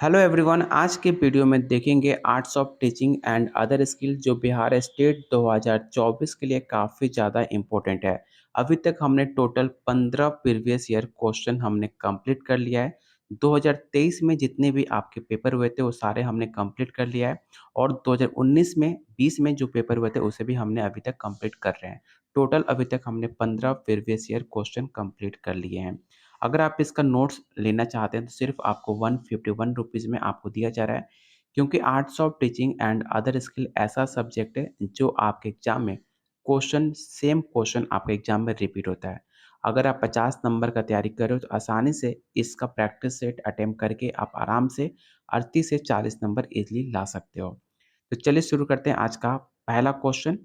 Hello everyone, आज के video में देखेंगे arts of teaching and other skill जो बिहार स्टेट 2024 के लिए काफ़ी ज़्यादा इम्पोर्टेंट है। अभी तक हमने टोटल 15 प्रीवियस ईयर क्वेश्चन हमने कंप्लीट कर लिया है। 2023 में जितने भी आपके पेपर हुए थे वो सारे हमने कंप्लीट कर लिया है और 2019 में 20 में जो पेपर हुए थे उसे भी हमने अभी तक कंप्लीट कर रहे हैं। टोटल अभी तक हमने 15 प्रीवियस ईयर क्वेश्चन कंप्लीट कर लिए हैं। अगर आप इसका नोट्स लेना चाहते हैं तो सिर्फ आपको 151 रुपीज़ में आपको दिया जा रहा है, क्योंकि arts of teaching and other skill ऐसा सब्जेक्ट है जो आपके एग्जाम में सेम क्वेश्चन आपके एग्जाम में रिपीट होता है। अगर आप 50 नंबर का तैयारी कर रहे हो तो आसानी से इसका प्रैक्टिस सेट अटेम्प्ट करके आप आराम से 38 से 40 नंबर इजीली ला सकते हो। तो चलिए शुरू करते हैं आज का पहला क्वेश्चन।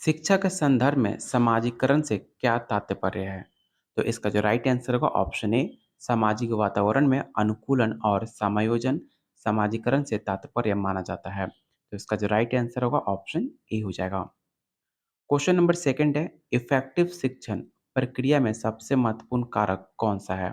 शिक्षा के संदर्भ में समाजीकरण से क्या तात्पर्य है? तो इसका जो राइट आंसर होगा ऑप्शन ए, सामाजिक वातावरण में अनुकूलन और समायोजन समाजीकरण से तात्पर्य माना जाता है। तो इसका जो राइट आंसर होगा ऑप्शन ए हो जाएगा। क्वेश्चन नंबर सेकंड है, इफेक्टिव शिक्षण प्रक्रिया में सबसे महत्वपूर्ण कारक कौन सा है?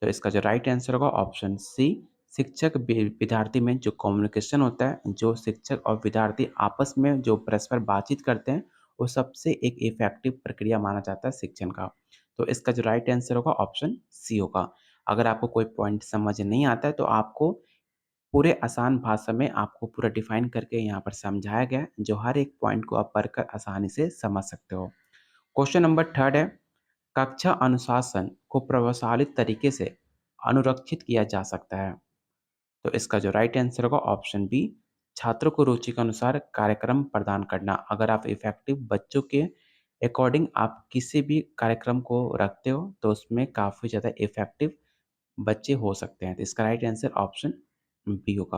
तो इसका जो राइट आंसर होगा ऑप्शन सी, शिक्षक विद्यार्थी में जो कम्युनिकेशन होता है, जो शिक्षक और विद्यार्थी आपस में जो परस्पर बातचीत करते हैं, वो सबसे एक इफेक्टिव प्रक्रिया माना जाता है शिक्षण का। तो इसका जो राइट आंसर होगा ऑप्शन सी होगा। अगर आपको कोई पॉइंट समझ नहीं आता है तो आपको पूरे आसान भाषा में आपको पूरा डिफाइन करके यहाँ पर समझाया गया है, जो हर एक पॉइंट को आप पढ़कर आसानी से समझ सकते हो। क्वेश्चन नंबर थर्ड है, कक्षा अनुशासन को प्रभावशाली तरीके से अनुरक्षित किया जा सकता है। तो इसका जो राइट आंसर होगा ऑप्शन बी, छात्रों को रुचि के अनुसार कार्यक्रम प्रदान करना। अगर आप इफेक्टिव बच्चों के अकॉर्डिंग आप किसी भी कार्यक्रम को रखते हो तो उसमें काफ़ी ज़्यादा इफेक्टिव बच्चे हो सकते हैं। तो इसका राइट आंसर ऑप्शन बी होगा।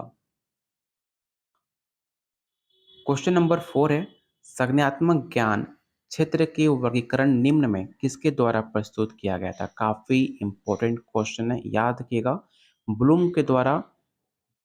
क्वेश्चन नंबर 4 है, संज्ञानात्मक ज्ञान क्षेत्र के वर्गीकरण निम्न में किसके द्वारा प्रस्तुत किया गया था? काफ़ी इंपॉर्टेंट क्वेश्चन है, याद रखिएगा। ब्लूम के द्वारा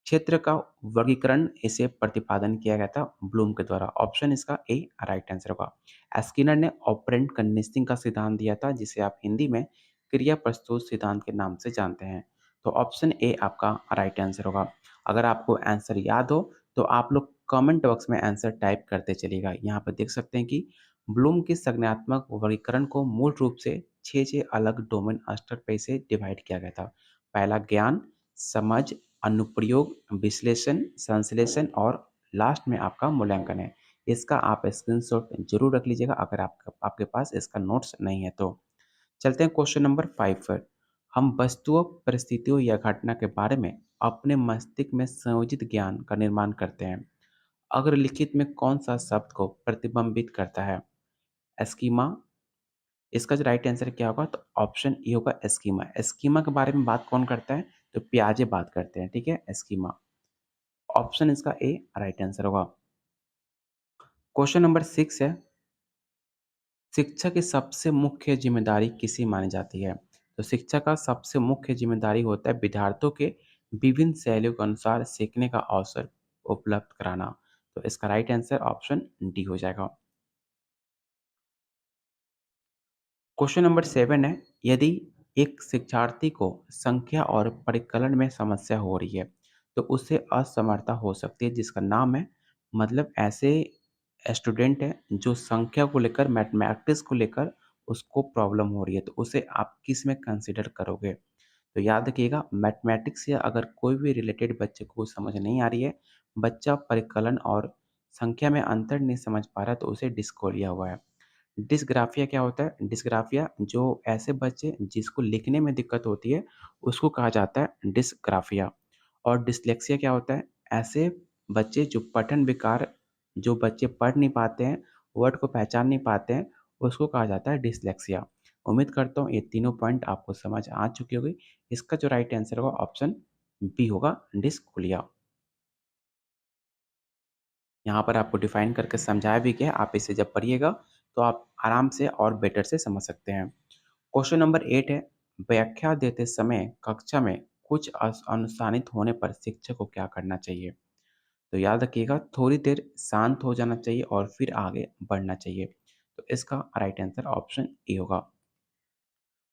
क्षेत्र का वर्गीकरण इसे प्रतिपादन किया गया था ब्लूम के द्वारा। ऑप्शन इसका ए राइट आंसर होगा। स्किनर ने ऑपरेंट कंडीशनिंग का सिद्धांत दिया था, जिसे आप हिंदी में क्रिया प्रस्तुत सिद्धांत के नाम से जानते हैं। तो ऑप्शन ए आपका राइट आंसर होगा। अगर आपको आंसर याद हो तो आप लोग कमेंट बॉक्स में आंसर टाइप करते चलिएगा। यहाँ पर देख सकते हैं कि ब्लूम की संज्ञानात्मक वर्गीकरण को मूल रूप से 6 अलग डोमेन स्तर पे इसे डिवाइड किया गया था। पहला ज्ञान, समझ, अनुप्रयोग, विश्लेषण, संश्लेषण और लास्ट में आपका मूल्यांकन है। इसका आप स्क्रीनशॉट ज़रूर रख लीजिएगा अगर आपके पास इसका नोट्स नहीं है तो। चलते हैं क्वेश्चन नंबर 5 पर। हम वस्तुओं, परिस्थितियों या घटना के बारे में अपने मस्तिष्क में संयोजित ज्ञान का निर्माण करते हैं। अगर लिखित में कौन-सा शब्द को प्रतिबिंबित करता है? स्कीमा। इसका जो राइट आंसर क्या होगा? तो ऑप्शन ए होगा स्कीमा। स्कीमा के बारे में बात कौन करता है? तो पियाजे बात करते हैं, ठीक है? स्कीमा। ऑप्शन इसका ए राइट आंसर होगा। क्वेश्चन नंबर 6 है, शिक्षक की सबसे मुख्य ज़िम्मेदारी किसे मानी जाती है? तो शिक्षक का सबसे मुख्य ज़िम्मेदारी होता है विद्यार्थियों के विभिन्न शैलियों के अनुसार सीखने का अवसर उपलब्ध कराना। तो इसका राइट आंसर ऑप्शन डी हो जाएगा। क्वेश्चन नंबर 7 है, यदि एक शिक्षार्थी को संख्या और परिकलन में समस्या हो रही है, तो उसे असमर्थता हो सकती है जिसका नाम है, मतलब ऐसे स्टूडेंट है जो संख्या को लेकर, मैथमेटिक्स को लेकर उसको प्रॉब्लम हो रही है, तो उसे आप किस में कंसीडर करोगे? तो याद रखिएगा, मैथमेटिक्स से अगर कोई भी रिलेटेड बच्चे को समझ नहीं आ रही है, बच्चा परिकलन और संख्या में अंतर नहीं समझ पा रहा है, तो उसे डिस्कोलिया हुआ है। डिस्ग्राफिया क्या होता है? डिस्ग्राफिया जो ऐसे बच्चे जिसको लिखने में दिक्कत होती है, उसको कहा जाता है डिस्ग्राफिया। और डिस्लेक्सिया क्या होता है? ऐसे बच्चे जो पठन विकार, जो बच्चे पढ़ नहीं पाते हैं, वर्ड को पहचान नहीं पाते हैं, उसको कहा जाता है डिस्लेक्सिया। उम्मीद करता हूँ ये तीनों पॉइंट आपको समझ आ चुकी होगी। इसका जो राइट आंसर होगा ऑप्शन बी होगा, डिस्कुलिया। यहाँ पर आपको डिफाइन करके समझाया भी गया है, आप इसे जब पढ़िएगा तो आप आराम से और बेटर से समझ सकते हैं। क्वेश्चन नंबर 8 है, व्याख्या देते समय कक्षा में कुछ अनुशासित होने पर शिक्षक को क्या करना चाहिए? तो याद रखिएगा, थोड़ी देर शांत हो जाना चाहिए और फिर आगे बढ़ना चाहिए। तो इसका राइट आंसर ऑप्शन ए होगा।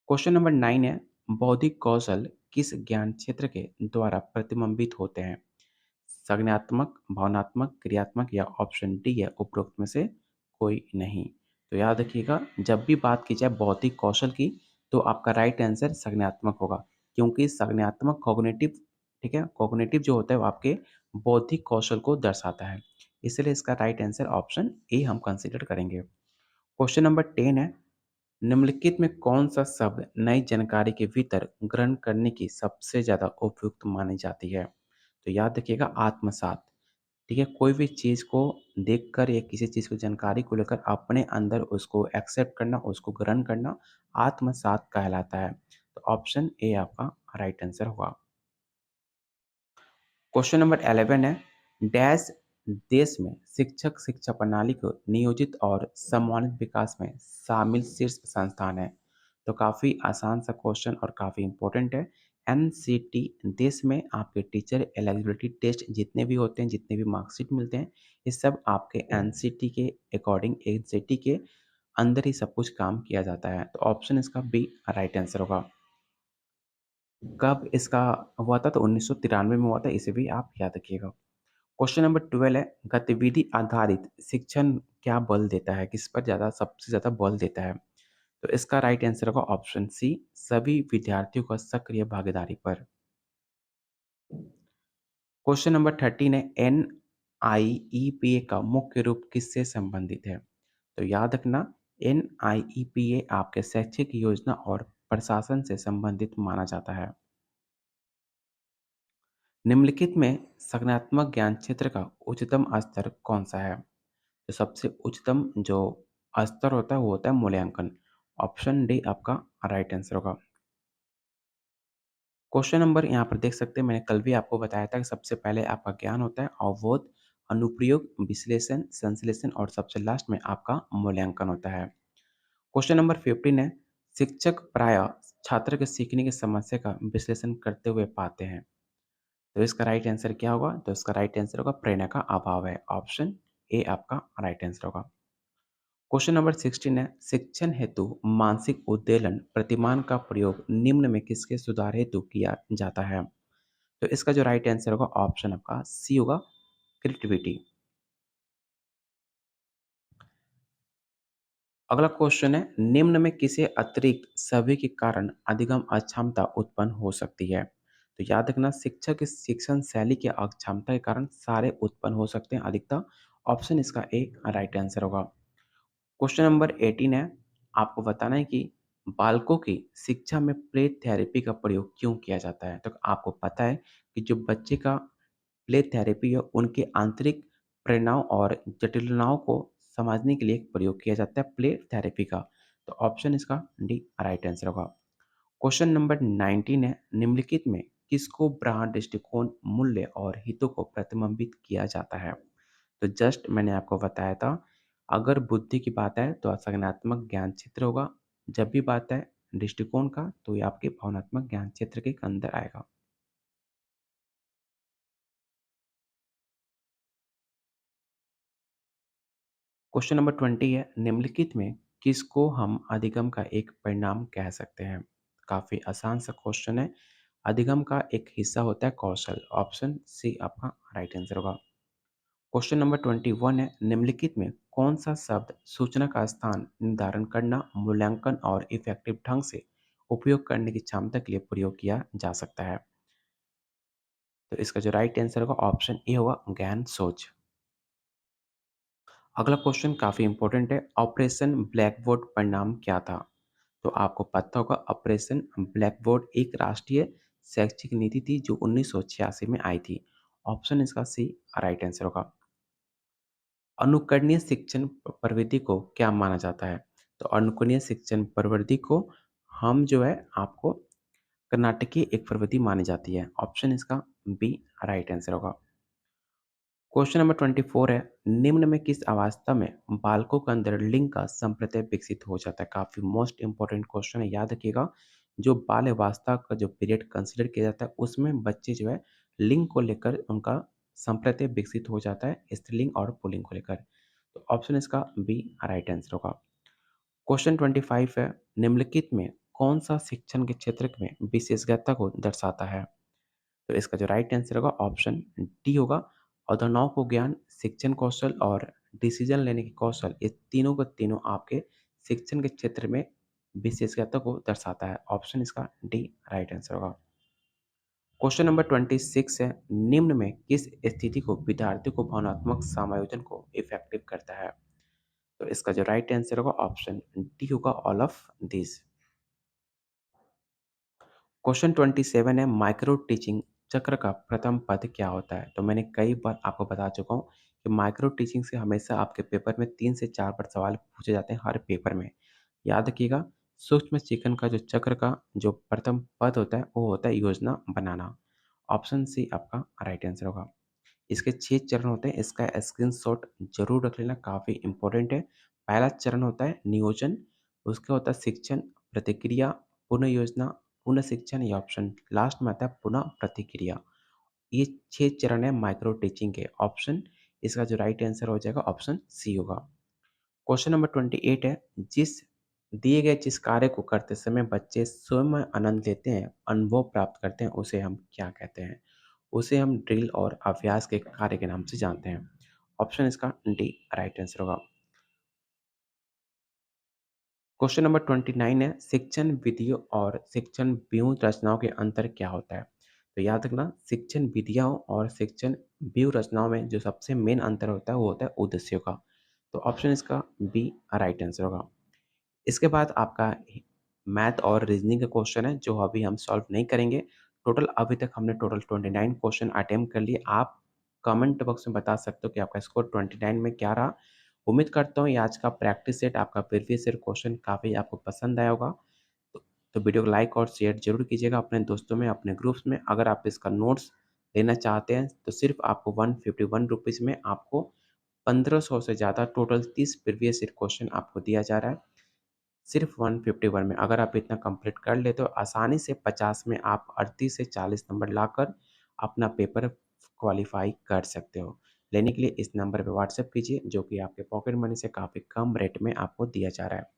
क्वेश्चन नंबर 9 है, बौद्धिक कौशल किस ज्ञान क्षेत्र के द्वारा प्रतिबिंबित होते हैं? संज्ञानात्मक, भावनात्मक, क्रियात्मक या ऑप्शन डी है उपरोक्त में से कोई नहीं। तो याद रखिएगा, जब भी बात की जाए बौद्धिक कौशल की, तो आपका राइट आंसर संज्ञानात्मक होगा, क्योंकि संज्ञानात्मक कॉग्निटिव, ठीक है, कॉग्निटिव जो होता है वो आपके बौद्धिक कौशल को दर्शाता है। इसलिए इसका राइट आंसर ऑप्शन ए हम कंसीडर करेंगे। क्वेश्चन नंबर 10 है, निम्नलिखित में कौन-सा शब्द नई जानकारी के भीतर ग्रहण करने की सबसे ज़्यादा उपयुक्त मानी जाती है? तो याद रखिएगा, आत्मसात, ठीक है? कोई भी चीज़ को देखकर या किसी चीज़ को जानकारी को लेकर अपने अंदर उसको एक्सेप्ट करना, उसको ग्रहण करना, आत्मसात कहलाता है। तो ऑप्शन ए आपका राइट आंसर होगा। क्वेश्चन नंबर 11 है, डैश देश में शिक्षक शिक्षा प्रणाली को नियोजित और समन्वित विकास में शामिल शीर्ष संस्थान है। तो काफ़ी आसान सा क्वेश्चन और काफ़ी इंपॉर्टेंट है। एनसीटी देश में आपके टीचर एलिजिबिलिटी टेस्ट जितने भी होते हैं, जितने भी मार्कशीट मिलते हैं, ये सब आपके एनसीटी के अकॉर्डिंग, एनसीटी के अंदर ही सब कुछ काम किया जाता है। तो ऑप्शन इसका बी राइट आंसर होगा। कब इसका हुआ था? तो 1993 में हुआ था, इसे भी आप याद रखिएगा। क्वेश्चन नंबर 12 है, गतिविधि आधारित शिक्षण क्या बल देता है? किस पर ज़्यादा सबसे ज़्यादा बल देता है? तो इसका राइट आंसर होगा ऑप्शन सी, सभी विद्यार्थियों का सक्रिय भागीदारी पर। क्वेश्चन नंबर 13 है, एनआईईपीए का मुख्य रूप किससे संबंधित है? तो याद रखना, एनआईईपीए आपके शैक्षिक योजना और प्रशासन से संबंधित माना जाता है। निम्नलिखित में संज्ञानात्मक ज्ञान क्षेत्र का उच्चतम स्तर कौन-सा है? तो सबसे उच्चतम जो स्तर होता है वो होता है मूल्यांकन। ऑप्शन डी आपका राइट आंसर होगा। क्वेश्चन नंबर यहाँ पर देख सकते हैं, मैंने कल भी आपको बताया था कि सबसे पहले आपका ज्ञान होता है अवबोध, अनुप्रयोग, विश्लेषण, संश्लेषण और सबसे लास्ट में आपका मूल्यांकन होता है। क्वेश्चन नंबर 15 है, शिक्षक प्रायः छात्र के सीखने की समस्या का विश्लेषण करते हुए पाते हैं। तो इसका राइट आंसर क्या होगा? तो इसका राइट आंसर होगा प्रेरणा का अभाव है। ऑप्शन ए आपका राइट आंसर होगा। क्वेश्चन नंबर 16 है, शिक्षण हेतु मानसिक उद्वेलन प्रतिमान का प्रयोग निम्न में किसके सुधार हेतु किया जाता है? तो इसका जो राइट आंसर होगा ऑप्शन आपका सी होगा, क्रिएटिविटी। अगला क्वेश्चन है, निम्न में किसे अतिरिक्त सभी के कारण अधिगम अक्षमता उत्पन्न हो सकती है? तो याद रखना, शिक्षक की शिक्षण शैली के अक्षमता के कारण सारे उत्पन्न हो सकते हैं अधिकता। ऑप्शन इसका ए राइट आंसर होगा। क्वेश्चन नंबर 18 है, आपको बताना है कि बालकों की शिक्षा में प्ले थेरेपी का प्रयोग क्यों किया जाता है? तो आपको पता है कि जो बच्चे का प्ले थेरेपी है, उनके आंतरिक प्रेरणाओं और जटिलताओं को समझने के लिए प्रयोग किया जाता है प्ले थेरेपी का। तो ऑप्शन इसका डी राइट आंसर होगा। क्वेश्चन नंबर 19 है, निम्नलिखित में किसको ब्रांड दृष्टिकोण, मूल्य और हितों को प्रतिबिंबित किया जाता है? तो जस्ट मैंने आपको बताया था, अगर बुद्धि की बात है तो संज्ञानात्मक ज्ञान क्षेत्र होगा। जब भी बात है दृष्टिकोण का, तो ये आपके भावनात्मक ज्ञान क्षेत्र के अंदर आएगा। क्वेश्चन नंबर 20 है, निम्नलिखित में किसको हम अधिगम का एक परिणाम कह सकते हैं? काफ़ी आसान सा क्वेश्चन है। अधिगम का एक हिस्सा होता है कौशल। ऑप्शन सी आपका राइट आंसर होगा। क्वेश्चन नंबर 21 है, निम्नलिखित में कौन सा शब्द सूचना का स्थान निर्धारण करना, मूल्यांकन और इफेक्टिव ढंग से उपयोग करने की क्षमता के लिए प्रयोग किया जा सकता है? तो इसका जो राइट आंसर होगा ऑप्शन ए होगा, ज्ञान सोच। अगला क्वेश्चन काफ़ी इंपॉर्टेंट है, ऑपरेशन ब्लैकबोर्ड परिणाम क्या था? तो आपको पता होगा, ऑपरेशन ब्लैकबोर्ड एक राष्ट्रीय शैक्षिक नीति थी जो 1986 में आई थी। ऑप्शन इसका सी राइट आंसर होगा। अनुकरणीय शिक्षण प्रविधि को क्या माना जाता है? तो अनुकरणीय शिक्षण प्रविधि को हम जो है आपको कर्नाटकी एक प्रविधि मानी जाती है। ऑप्शन इसका बी राइट आंसर होगा। क्वेश्चन नंबर 24 है, निम्न में किस अवस्था में बालकों के अंदर लिंग का संप्रत्यय विकसित हो जाता है? काफ़ी मोस्ट इंपॉर्टेंट क्वेश्चन है, याद रखिएगा। जो बाल अवस्था का जो पीरियड कंसीडर किया जाता है, उसमें बच्चे जो है लिंग को लेकर उनका संप्रत्यय विकसित हो जाता है, स्त्रीलिंग और पुल्लिंग को लेकर। तो ऑप्शन इसका बी राइट आंसर होगा। क्वेश्चन 25 है, निम्नलिखित में कौन-सा शिक्षण के क्षेत्र में विशेषज्ञता को दर्शाता है? तो इसका जो राइट आंसर होगा ऑप्शन डी होगा। अधुनाव को ज्ञान, शिक्षण कौशल और डिसीजन लेने के कौशल, ये तीनों के तीनों आपके शिक्षण के क्षेत्र में विशेषज्ञता को दर्शाता है। ऑप्शन इसका डी राइट आंसर होगा। क्वेश्चन नंबर 26 है, निम्न में किस स्थिति को विद्यार्थी को भावनात्मक समायोजन को इफेक्टिव करता है? तो इसका जो राइट आंसर होगा ऑप्शन डी होगा, ऑल ऑफ दिस। क्वेश्चन 27 है, माइक्रो टीचिंग चक्र का प्रथम पद क्या होता है? तो मैंने कई बार आपको बता चुका हूँ कि माइक्रो टीचिंग से हमेशा आपके पेपर में 3 से 4 बार सवाल पूछे जाते हैं हर पेपर में। याद रखिएगा, सूक्ष्म सीखन का जो चक्र का जो प्रथम पद होता है वो होता है योजना बनाना। ऑप्शन सी आपका राइट आंसर होगा। इसके 6 चरण होते हैं, इसका स्क्रीनशॉट ज़रूर रख लेना, काफ़ी इम्पोर्टेंट है। पहला चरण होता है नियोजन, उसके होता है शिक्षण, प्रतिक्रिया, पुनः योजना, पुनः शिक्षण, या ऑप्शन लास्ट में आता है पुनः प्रतिक्रिया। ये 6 चरण है माइक्रो टीचिंग के। ऑप्शन इसका जो राइट आंसर हो जाएगा ऑप्शन सी होगा। क्वेश्चन नंबर 28 है, जिस कार्य को करते समय बच्चे स्वयं आनंद लेते हैं, अनुभव प्राप्त करते हैं, उसे हम क्या कहते हैं? उसे हम ड्रिल और अभ्यास के कार्य के नाम से जानते हैं। ऑप्शन इसका डी राइट आंसर होगा। क्वेश्चन नंबर 29 है, शिक्षण विधियों और शिक्षण व्यूह रचनाओं के अंतर क्या होता है? तो याद रखना, शिक्षण विधियों और शिक्षण व्यूह रचनाओं में जो सबसे मेन अंतर होता है वो होता है उद्देश्यों का। तो ऑप्शन इसका बी राइट आंसर होगा। इसके बाद आपका मैथ और रीजनिंग का क्वेश्चन है जो अभी हम सॉल्व नहीं करेंगे। टोटल अभी तक हमने टोटल 29 क्वेश्चन अटेम्प्ट कर लिए। आप कमेंट बॉक्स में बता सकते हो कि आपका स्कोर 29 में क्या रहा। उम्मीद करता हूँ ये आज का प्रैक्टिस सेट, आपका प्रीवियस ईयर क्वेश्चन काफ़ी आपको पसंद आया होगा। तो, तो वीडियो को लाइक और शेयर जरूर कीजिएगा अपने दोस्तों में, अपने ग्रुप्स में। अगर आप इसका नोट्स लेना चाहते हैं तो सिर्फ आपको 151 रुपीज़ में आपको 1500 से ज़्यादा टोटल 30 प्रीवियस ईयर क्वेश्चन आपको दिया जा रहा है सिर्फ 151 में। अगर आप इतना कंप्लीट कर लेते हो आसानी से 50 में आप 38 से 40 नंबर लाकर अपना पेपर क्वालिफाई कर सकते हो। लेने के लिए इस नंबर पे व्हाट्सएप कीजिए जो कि आपके पॉकेट मनी से काफ़ी कम रेट में आपको दिया जा रहा है।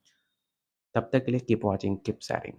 तब तक के लिए कीप वॉचिंग, कीप शेयरिंग।